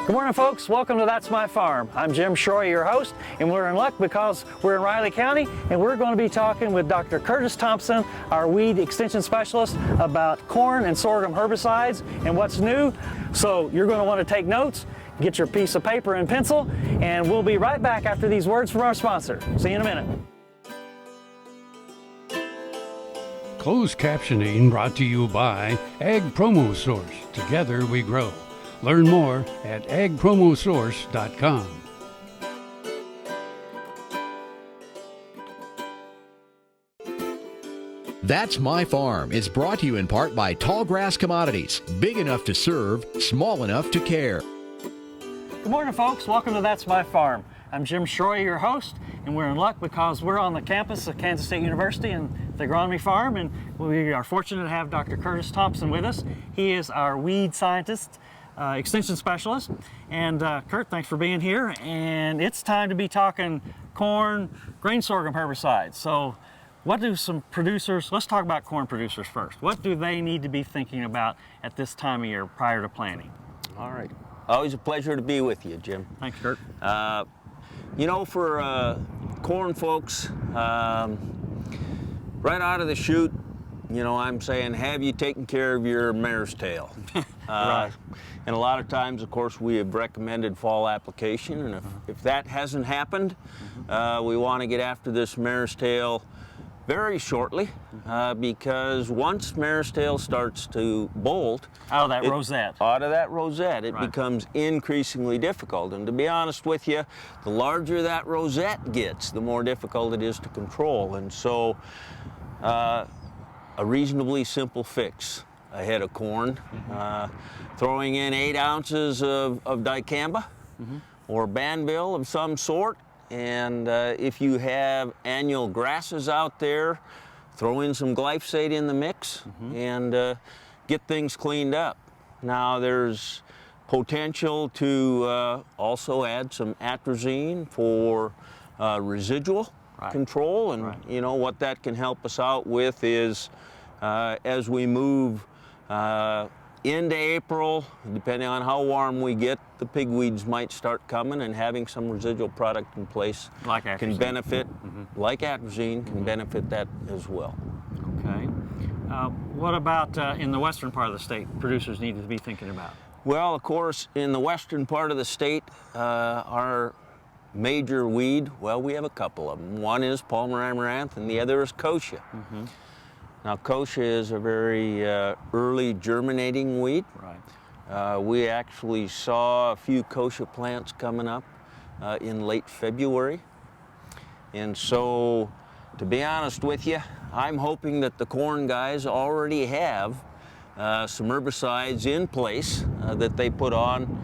Good morning, folks. Welcome to That's My Farm. I'm Jim Shroyer, your host, and we're in luck because we're in Riley County, and we're going to be talking with Dr. Curtis Thompson, our weed extension specialist, about corn and sorghum herbicides and what's new. So you're going to want to take notes, get your piece of paper and pencil, and we'll be right back after these words from our sponsor. See you in a minute. Closed captioning brought to you by Ag Promo Source. Together we grow. Learn more at agpromosource.com. That's My Farm is brought to you in part by Tallgrass Commodities. Big enough to serve, small enough to care. Good morning, folks. Welcome to That's My Farm. I'm Jim Shroyer, your host, and we're in luck because we're on the campus of Kansas State University and the Agronomy Farm, and we are fortunate to have Dr. Curtis Thompson with us. He is our weed scientist, extension specialist. And Kurt, thanks for being here. And it's time to be talking corn, grain sorghum herbicides. So what do some producers, let's talk about corn producers first. What do they need to be thinking about at this time of year prior to planting? All right. Always a pleasure to be with you, Jim. Thanks, Kurt. You know, for corn folks, right out of the chute, you know, I'm saying, have you taken care of your mare's tail? Right. And a lot of times, of course, we have recommended fall application, and if that hasn't happened, we want to get after this mare's tail very shortly, because once mare's tail starts to bolt Out of that rosette, it Right. becomes increasingly difficult. And to be honest with you, the larger that rosette gets, the more difficult it is to control. And so a reasonably simple fix ahead of corn, throwing in 8 ounces of dicamba or banville of some sort. And if you have annual grasses out there, throw in some glyphosate in the mix and get things cleaned up. Now there's potential to also add some atrazine for residual control, and you know what that can help us out with is as we move into April, depending on how warm we get, the pigweeds might start coming, and having some residual product in place can benefit, like atrazine, can benefit that as well. Okay. What about in the western part of the state, producers need to be thinking about? Well, of course, in the western part of the state, our major weed, well, we have a couple of them. One is Palmer amaranth, and the other is kochia. Now, kochia is a very early germinating weed. Right. We actually saw a few kochia plants coming up in late February. And so, to be honest with you, I'm hoping that the corn guys already have some herbicides in place that they put on.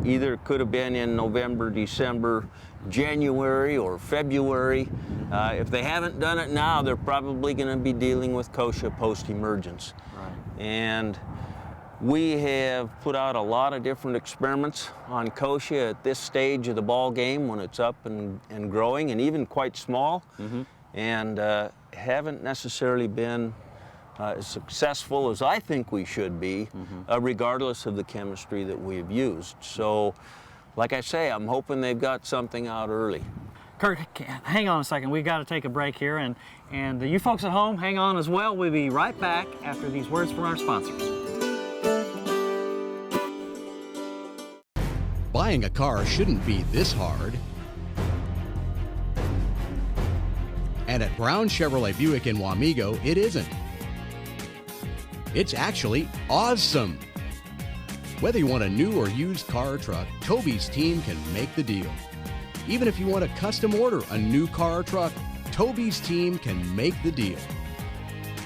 Either could have been in November, December, January, or February. If they haven't done it now, they're probably going to be dealing with kochia post-emergence. Right. And we have put out a lot of different experiments on kochia at this stage of the ball game when it's up and growing, and even quite small, and haven't necessarily been as successful as I think we should be, regardless of the chemistry that we've used. So, like I say, I'm hoping they've got something out early. Kurt, hang on a second. We've got to take a break here, and you folks at home, hang on as well. We'll be right back after these words from our sponsors. Buying a car shouldn't be this hard. And at Brown Chevrolet Buick in Wamego, it isn't. It's actually awesome. Whether you want a new or used car or truck, Toby's team can make the deal. Even if you want to custom order a new car or truck, Toby's team can make the deal.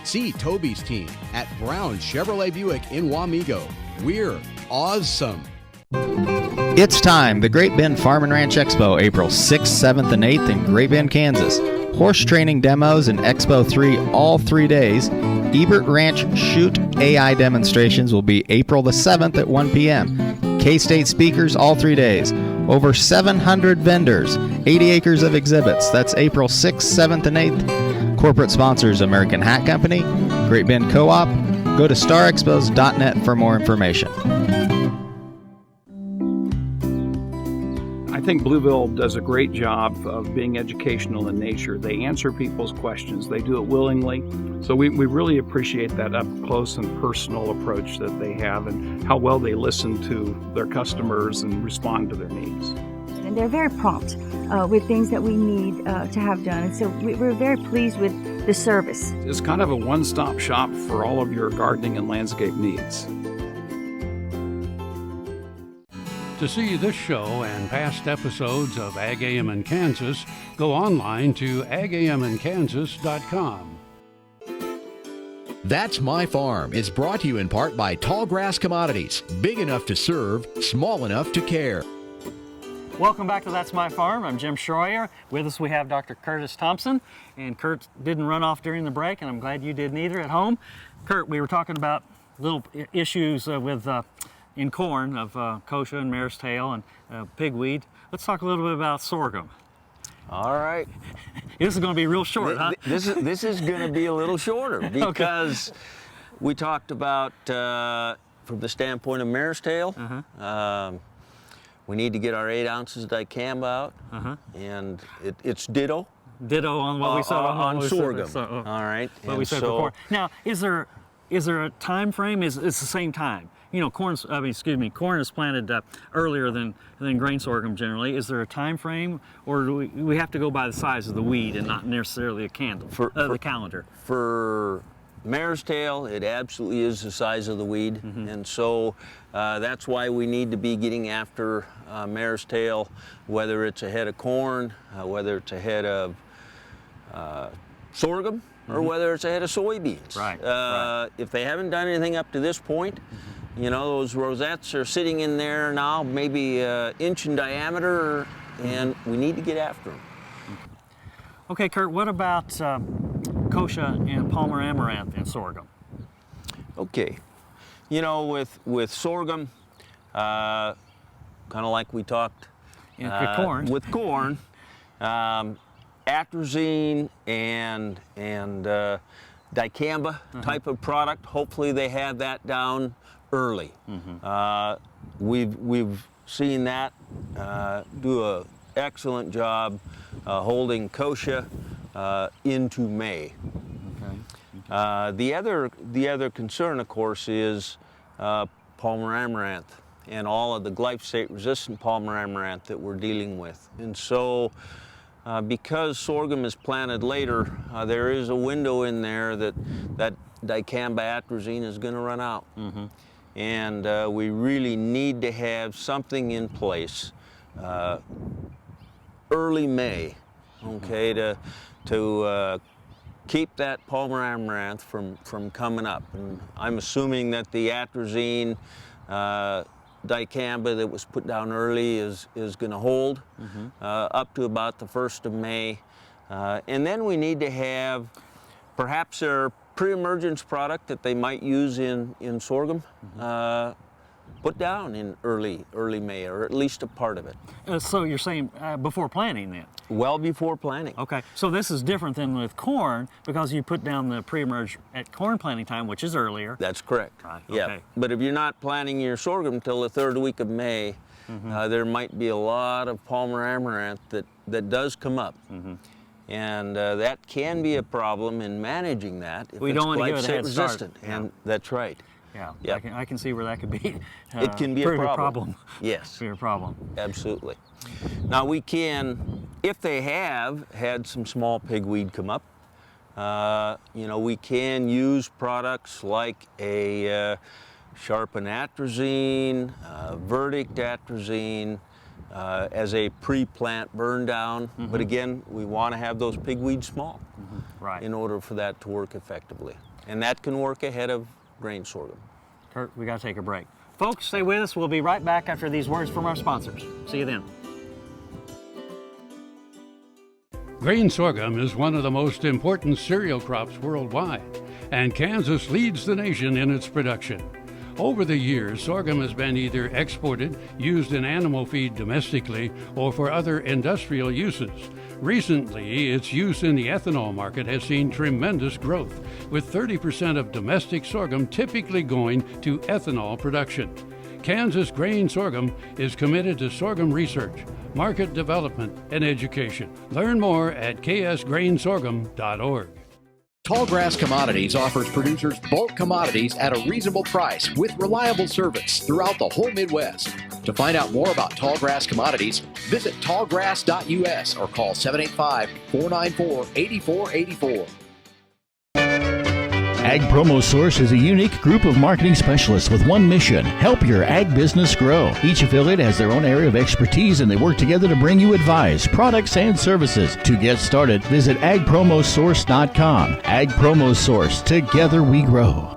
See Toby's team at Brown Chevrolet Buick in Wamego. We're awesome. It's time, the Great Bend Farm and Ranch Expo, April 6th, 7th, and 8th in Great Bend, Kansas. Horse training demos and Expo 3 all 3 days. Ebert Ranch Shoot AI demonstrations will be April the 7th at 1 p.m. K-State speakers all 3 days. Over 700 vendors, 80 acres of exhibits. That's April 6th, 7th, and 8th. Corporate sponsors American Hat Company, Great Bend Co-op. Go to starexpos.net for more information. think Blueville does a great job of being educational in nature. They answer people's questions. They do it willingly. So we really appreciate that up close and personal approach that they have and how well they listen to their customers and respond to their needs. And they're very prompt with things that we need to have done. And so we're very pleased with the service. It's kind of a one-stop shop for all of your gardening and landscape needs. To see this show and past episodes of Ag AM in Kansas, go online to agaminkansas.com. That's My Farm is brought to you in part by Tallgrass Commodities, big enough to serve, small enough to care. Welcome back to That's My Farm. I'm Jim Shroyer. With us we have Dr. Curtis Thompson. And Kurt didn't run off during the break, and I'm glad you did neither at home. Kurt, we were talking about little issues with in corn of kochia and mare's tail and pigweed. Let's talk a little bit about sorghum. All right. This is going to be real short, huh? This is going to be a little shorter because we talked about, from the standpoint of mare's tail, we need to get our 8 ounces of dicamba out, and it's ditto. Ditto on what we said on sorghum. All right. What we said before. Now, is there a time frame? It's the same time. You know, corn is planted earlier than grain sorghum generally. Is there a time frame, or do we have to go by the size of the weed and not necessarily a the calendar? For mare's tail, it absolutely is the size of the weed, and so that's why we need to be getting after mare's tail, whether it's a head of corn, whether it's a head of sorghum, or whether it's a head of soybeans. Right. If they haven't done anything up to this point, you know, those rosettes are sitting in there now, maybe an inch in diameter, and we need to get after them. Okay, Kurt, what about kochia and Palmer amaranth in sorghum? Okay. You know, with sorghum, kind of like we talked corn. with corn, atrazine and dicamba type of product, hopefully they have that down early. We've seen that do an excellent job holding kochia into May. The other concern, of course, is Palmer amaranth and all of the glyphosate-resistant Palmer amaranth that we're dealing with. And so, because sorghum is planted later, there is a window in there that dicamba atrazine is going to run out. And we really need to have something in place early May, okay, to keep that Palmer amaranth from coming up. And I'm assuming that the atrazine dicamba that was put down early is going to hold up to about the 1st of May. And then we need to have perhaps their pre-emergence product that they might use in sorghum put down in early May, or at least a part of it. So you're saying before planting then? Well before planting. Okay, so this is different than with corn because you put down the pre-emerge at corn planting time, which is earlier. That's correct. Right, yeah. okay. But if you're not planting your sorghum till the 3rd week of May, there might be a lot of Palmer amaranth that does come up. And that can be a problem in managing that if We it's don't want to give it a head glyphosate-resistant. start. And that's right. Yeah, Yep. I can see where that could be. It can be a problem. Yes. Be a problem. Absolutely. Now we can, if they have had some small pigweed come up, you know, we can use products like a sharpen atrazine, verdict atrazine, as a pre-plant burn down. But again, we want to have those pigweeds small Right. in order for that to work effectively. And that can work ahead of grain sorghum. Kurt, we got to take a break. Folks, stay with us. We'll be right back after these words from our sponsors. See you then. Grain sorghum is one of the most important cereal crops worldwide, and Kansas leads the nation in its production. Over the years, sorghum has been either exported, used in animal feed domestically, or for other industrial uses. Recently, its use in the ethanol market has seen tremendous growth, with 30% of domestic sorghum typically going to ethanol production. Kansas Grain Sorghum is committed to sorghum research, market development, and education. Learn more at ksgrainsorghum.org. Tallgrass Commodities offers producers bulk commodities at a reasonable price with reliable service throughout the whole Midwest. To find out more about Tallgrass Commodities, visit tallgrass.us or call 785-494-8484. Ag Promo Source is a unique group of marketing specialists with one mission: help your ag business grow. Each affiliate has their own area of expertise, and they work together to bring you advice, products, and services. To get started, visit agpromosource.com. Ag Promo Source. Together we grow.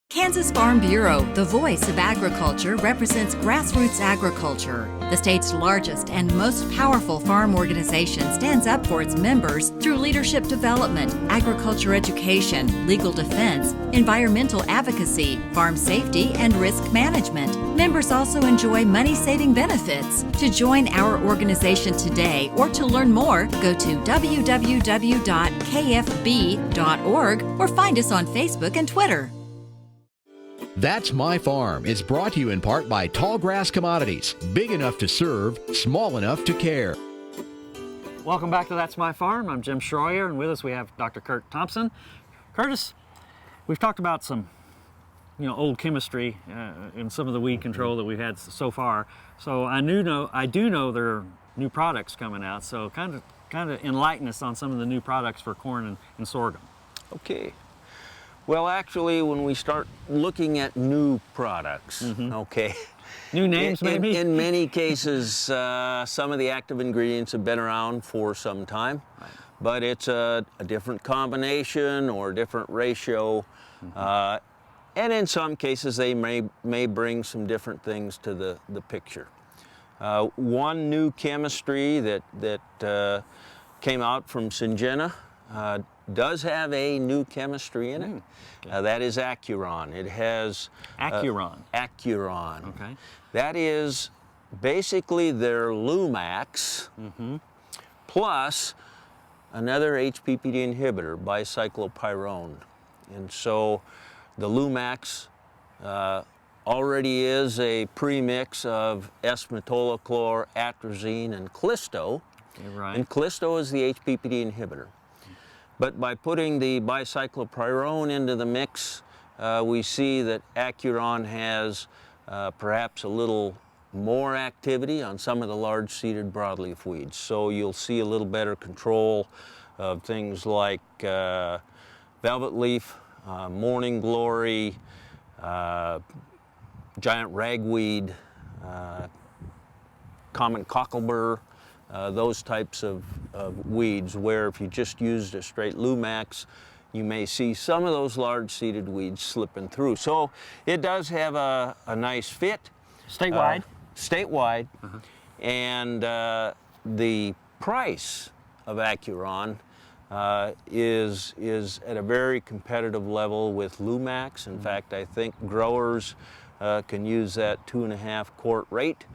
Kansas Farm Bureau, the voice of agriculture, represents grassroots agriculture. The state's largest and most powerful farm organization stands up for its members through leadership development, agriculture education, legal defense, environmental advocacy, farm safety, and risk management. Members also enjoy money-saving benefits. To join our organization today or to learn more, go to www.kfb.org or find us on Facebook and Twitter. That's My Farm is brought to you in part by Tallgrass Commodities. Big enough to serve, small enough to care. Welcome back to That's My Farm. I'm Jim Shroyer, and with us we have Dr. Kurt Thompson. Curtis, we've talked about some, old chemistry in some of the weed control that we've had so far. So I do know there are new products coming out. So kind of enlighten us on some of the new products for corn and sorghum. Okay. Well, actually, when we start looking at new products, okay. New names, maybe? In many cases, some of the active ingredients have been around for some time, right, but it's a different combination or a different ratio. And in some cases, they may bring some different things to the picture. One new chemistry that came out from Syngenta does have a new chemistry in it. That is Acuron. It has Acuron. Acuron. Okay. That is basically their Lumax plus another HPPD inhibitor, bicyclopyrrone. And so the Lumax already is a premix of S-metolachlor, atrazine, and Clisto. Right. And Clisto is the HPPD inhibitor. But by putting the bicyclopyrone into the mix, we see that Acuron has perhaps a little more activity on some of the large-seeded broadleaf weeds. So you'll see a little better control of things like velvet leaf, morning glory, giant ragweed, common cocklebur, those types of weeds, where if you just used a straight Lumax, you may see some of those large-seeded weeds slipping through. So it does have a nice fit. Statewide? Statewide. And the price of Acuron is at a very competitive level with Lumax. In fact, I think growers can use that 2.5 quart rate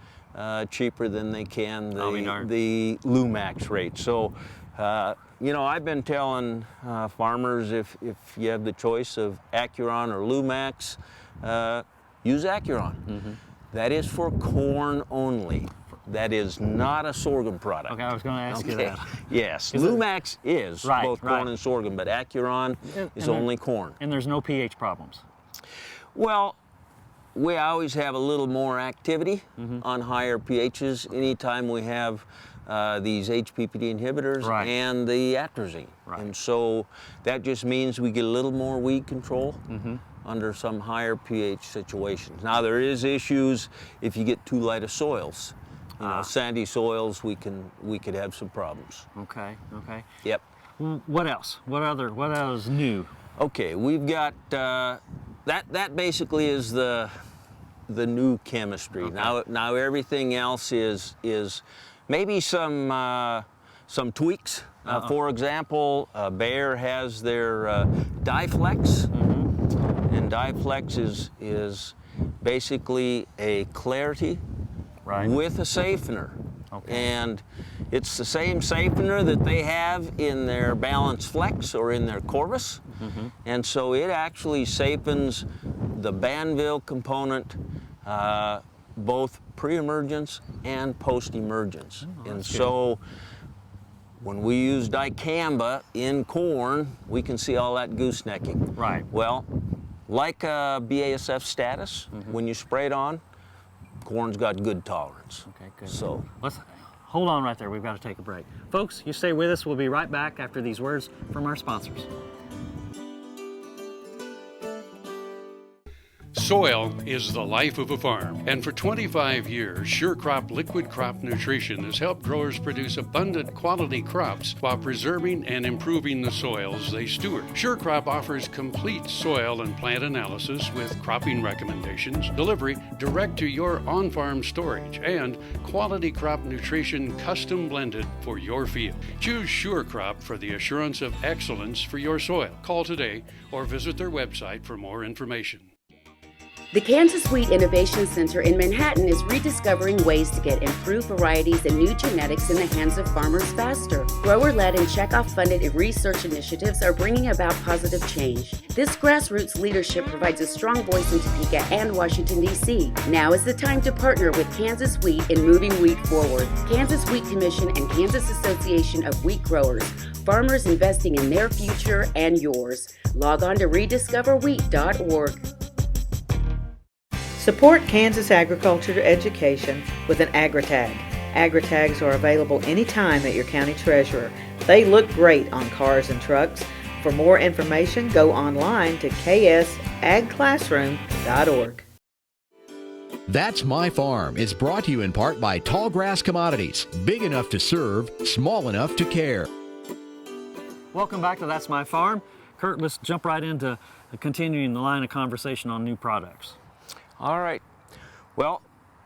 cheaper than they can the Lumax rate. So, I've been telling farmers if you have the choice of Acuron or Lumax, use Acuron. That is for corn only. That is not a sorghum product. Okay, I was going to ask you that. Yes, Lumax is both corn and sorghum, but Acuron is only corn. And there's no pH problems? Well, we always have a little more activity on higher pHs anytime we have these HPPD inhibitors and the atrazine. And so that just means we get a little more weed control under some higher pH situations. Now there is issues if you get too light of soils. Sandy soils, we could have some problems. Okay. Yep. What else? What else new? Okay, we've got that basically is the new chemistry. Okay. Now everything else is maybe some tweaks. For example, Bayer has their Diflex, and Diflex is basically a clarity with a safener. Okay. And it's the same safener that they have in their Balance Flex or in their Corvus. And so it actually safens the Banville component, both pre-emergence and post-emergence. And so when we use dicamba in corn, we can see all that goosenecking. Right. Well, like BASF status, when you spray it on, corn's got good tolerance. Okay, good. So Let's hold on right there. We've got to take a break. Folks, you stay with us. We'll be right back after these words from our sponsors. Soil is the life of a farm, and for 25 years, SureCrop Liquid Crop Nutrition has helped growers produce abundant quality crops while preserving and improving the soils they steward. SureCrop offers complete soil and plant analysis with cropping recommendations, delivery direct to your on-farm storage, and quality crop nutrition custom blended for your field. Choose SureCrop for the assurance of excellence for your soil. Call today or visit their website for more information. The Kansas Wheat Innovation Center in Manhattan is rediscovering ways to get improved varieties and new genetics in the hands of farmers faster. Grower-led and checkoff-funded research initiatives are bringing about positive change. This grassroots leadership provides a strong voice in Topeka and Washington, D.C. Now is the time to partner with Kansas Wheat in moving wheat forward. Kansas Wheat Commission and Kansas Association of Wheat Growers. Farmers investing in their future and yours. Log on to rediscoverwheat.org. Support Kansas agriculture education with an AgriTag. AgriTags are available anytime at your county treasurer. They look great on cars and trucks. For more information, go online to ksagclassroom.org. That's My Farm is brought to you in part by Tallgrass Commodities, big enough to serve, small enough to care. Welcome back to That's My Farm. Kurt, let's jump right into continuing the line of conversation on new products. all right. Well,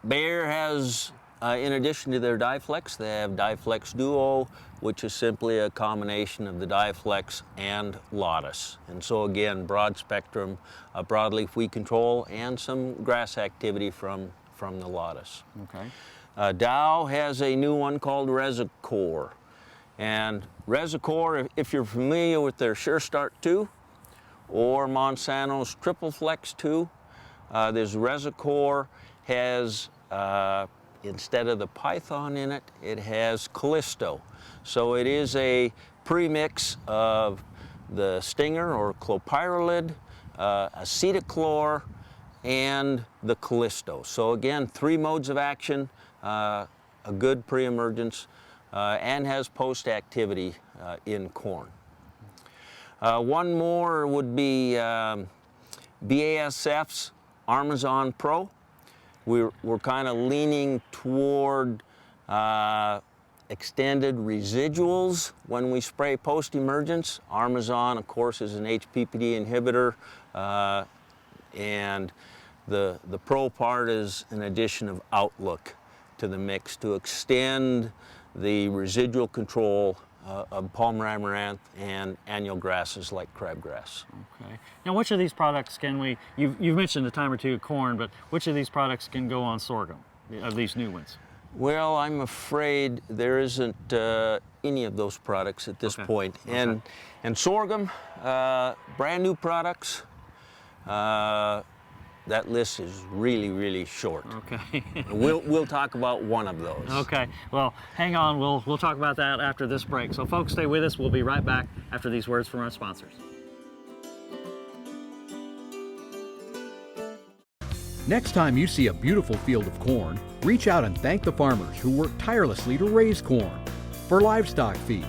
Bayer has, in addition to their Diflex, they have Diflex Duo, which is simply a combination of the Diflex and Lotus. And so again, broad spectrum, broadleaf weed control, and some grass activity from the Lotus. Okay. Dow has a new one called Resicor. And Resicor, if you're familiar with their Sure Start 2 or Monsanto's Triple Flex 2, this Resicor has, instead of the Python in it, it has Callisto. So it is a premix of the Stinger or clopyralid, acetochlor, and the Callisto. So again, 3 modes of action, a good pre-emergence, and has post-activity in corn. One more would be BASF's Armazon Pro. We're kind of leaning toward extended residuals when we spray post-emergence. Armazon, of course, is an HPPD inhibitor, and the Pro part is an addition of Outlook to the mix to extend the residual control of palm amaranth and annual grasses like crabgrass. Okay. Now, which of these products can we, you've mentioned a time or two corn, but which of these products can go on sorghum, of these new ones? Well, I'm afraid there isn't any of those products at this point. And sorghum, brand new products, that list is really, really short. Okay. We'll talk about one of those. Okay. Well, hang on. We'll talk about that after this break. So, folks, stay with us. We'll be right back after these words from our sponsors. Next time you see a beautiful field of corn, reach out and thank the farmers who work tirelessly to raise corn for livestock feed,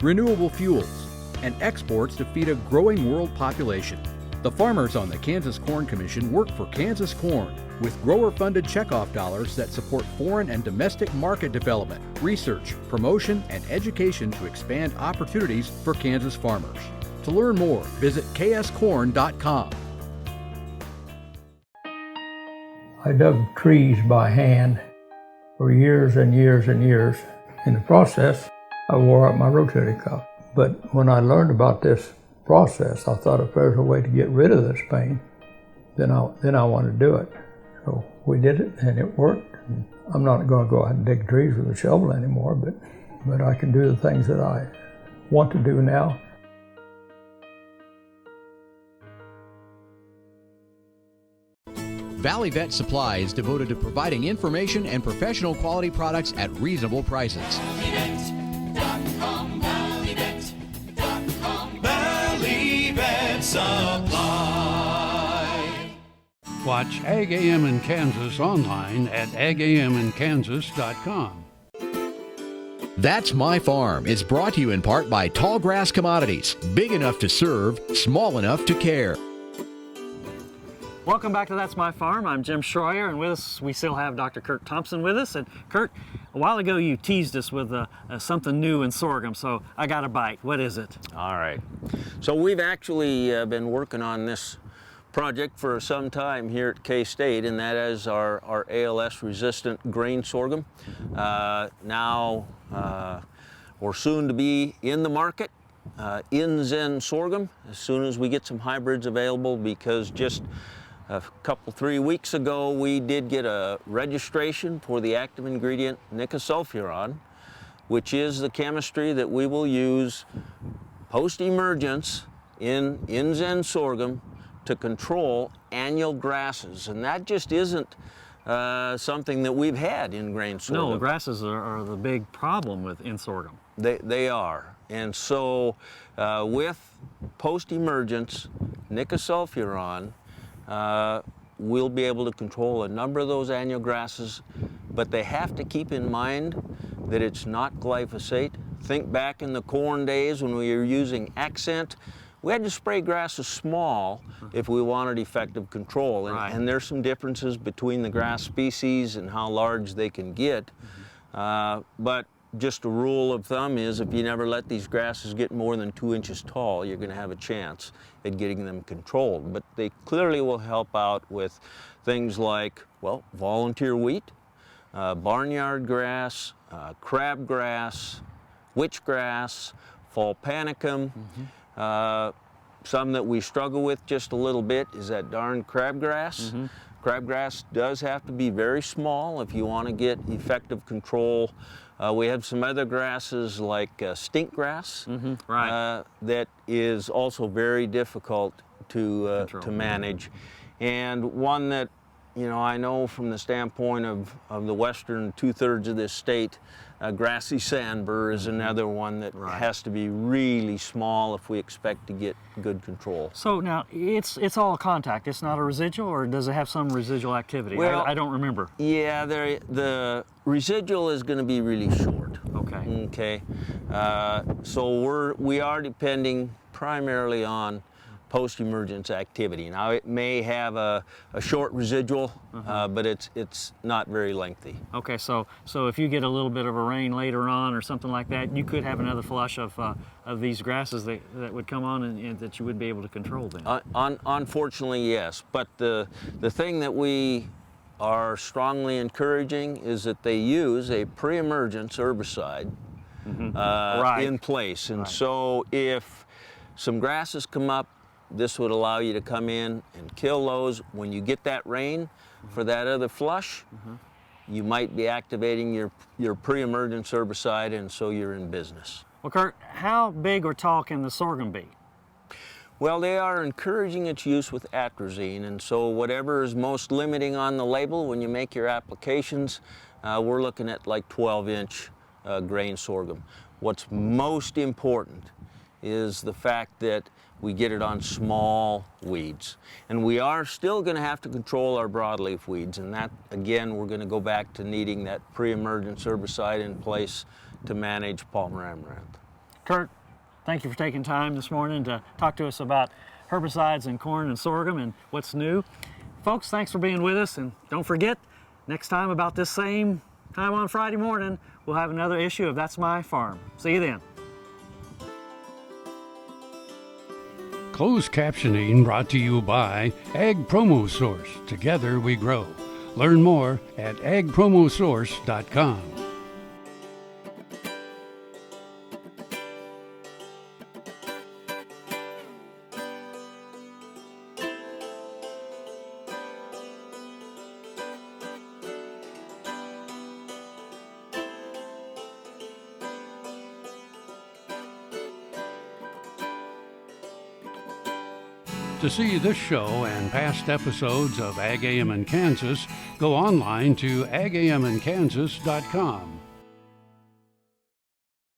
renewable fuels, and exports to feed a growing world population. The farmers on the Kansas Corn Commission work for Kansas Corn with grower-funded checkoff dollars that support foreign and domestic market development, research, promotion, and education to expand opportunities for Kansas farmers. To learn more, visit kscorn.com. I dug trees by hand for years and years and years. In the process, I wore out my rotating cuff. But when I learned about this process, I thought if there's a way to get rid of this pain, then I want to do it. So we did it, and it worked. And I'm not going to go out and dig trees with a shovel anymore, but I can do the things that I want to do now. Valley Vet Supply is devoted to providing information and professional quality products at reasonable prices. Valley Vet Supply. Watch Ag AM in Kansas online at agaminkansas.com. That's My Farm is brought to you in part by Tallgrass Commodities, big enough to serve, small enough to care. Welcome back to That's My Farm. I'm Jim Shroyer, and with us we still have Dr. Kurt Thompson with us. And Kurt, a while ago you teased us with something new in sorghum, so I got a bite. What is it? All right. So we've actually been working on this project for some time here at K-State, and that is our ALS-resistant grain sorghum. Now, we're soon to be in the market. In Zen sorghum as soon as we get some hybrids available, because just a couple, 3 weeks ago we did get a registration for the active ingredient nicosulfuron, which is the chemistry that we will use post-emergence in Zen sorghum to control annual grasses, and that just isn't something that we've had in grain sorghum. No, grasses are the big problem in sorghum. They are. And so with post-emergence nicosulfuron, we'll be able to control a number of those annual grasses, but they have to keep in mind that it's not glyphosate. Think back in the corn days when we were using Accent. We had to spray grasses small if we wanted effective control. And there's some differences between the grass species and how large they can get. But just a rule of thumb is if you never let these grasses get more than 2 inches tall, you're going to have a chance at getting them controlled. But they clearly will help out with things like, well, volunteer wheat, barnyard grass, crabgrass, witchgrass, fall panicum. Some that we struggle with just a little bit is that darn crabgrass. Crabgrass does have to be very small if you want to get effective control. We have some other grasses like stinkgrass that is also very difficult to manage. And one that, you know, I know from the standpoint of the western 2/3 of this state, grassy sandbur is another one that has to be really small if we expect to get good control. So now it's all contact. It's not a residual, or does it have some residual activity? Well, I don't remember. Yeah, the residual is going to be really short. Okay. So we are depending primarily on post-emergence activity. Now it may have a short residual, but it's not very lengthy. Okay, so if you get a little bit of a rain later on or something like that, you could have another flush of these grasses that would come on and that you would be able to control then. Unfortunately, yes. But the thing that we are strongly encouraging is that they use a pre-emergence herbicide in place. And so if some grasses come up, this would allow you to come in and kill those. When you get that rain for that other flush, you might be activating your pre-emergence herbicide, and so you're in business. Well, Kurt, how big or tall can the sorghum be? Well, they are encouraging its use with atrazine, and so whatever is most limiting on the label when you make your applications, we're looking at like 12-inch grain sorghum. What's most important is the fact that we get it on small weeds. And we are still going to have to control our broadleaf weeds, and that, again, we're going to go back to needing that pre-emergence herbicide in place to manage Palmer amaranth. Kurt, thank you for taking time this morning to talk to us about herbicides in corn and sorghum and what's new. Folks, thanks for being with us, and don't forget, next time about this same time on Friday morning, we'll have another issue of That's My Farm. See you then. Closed captioning brought to you by Ag Promo Source. Together we grow. Learn more at agpromosource.com. To see this show and past episodes of Ag AM in Kansas, go online to agamинkansas.com.